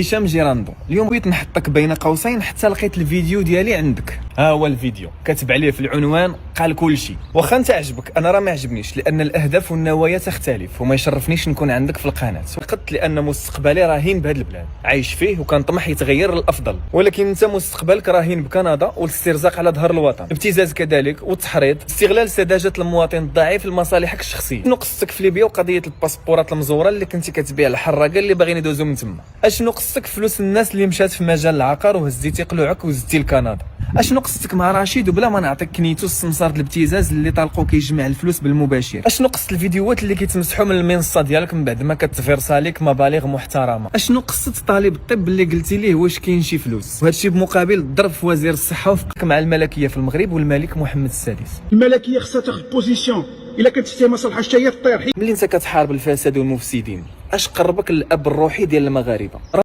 هشام جيراندو. اليوم بغيت نحطك بين قوسين حتى لقيت الفيديو ديالي عندك. ها هو الفيديو كاتب عليه في العنوان قال كل شيء. واخا انت عجبك انا راه ما عجبنيش، لان الاهداف والنوايا تختلف وما يشرفنيش نكون عندك في القناه فقط، لان مستقبلي راهين بهذا البلاد عايش فيه وكنطمح يتغير للافضل، ولكن انت مستقبلك راهين بكندا والاسترزاق على ظهر الوطن، ابتزاز كذلك والتحريض، استغلال سذاجه المواطن الضعيف لمصالحك الشخصيه. شنو قصتك في ليبيا وقضيه الباسبورات المزوره اللي كنتي كتبيع الحراقه اللي باغيين يدوزو من تما؟ اشنو قصتك فلوس الناس اللي مشات في مجال العقار وهزيتي قلوعك وزدتي لكندا؟ اشنو قصتك مع رشيد وبلا ما نعطيك كنيتو السمسار الابتزاز اللي طالقو كيجمع الفلوس بالمباشر؟ اشنو قصه الفيديوهات اللي كيتمسحوا من المنصه ديالك من بعد ما كتفيرسا ليك مبالغ محترمه؟ اشنو قصه طالب الطب اللي قلتي ليه واش كاين شي فلوس، وهذا الشيء بمقابل الضرب في وزير الصحه وفقك مع الملكيه في المغرب والملك محمد السادس؟ الملكيه خصها تاخذ بوزيسيون، الا كانت تحتها مصلحه الشيء طير. ملي انت كتحارب الفساد والمفسدين اش قربك الاب الروحي ديال المغاربه؟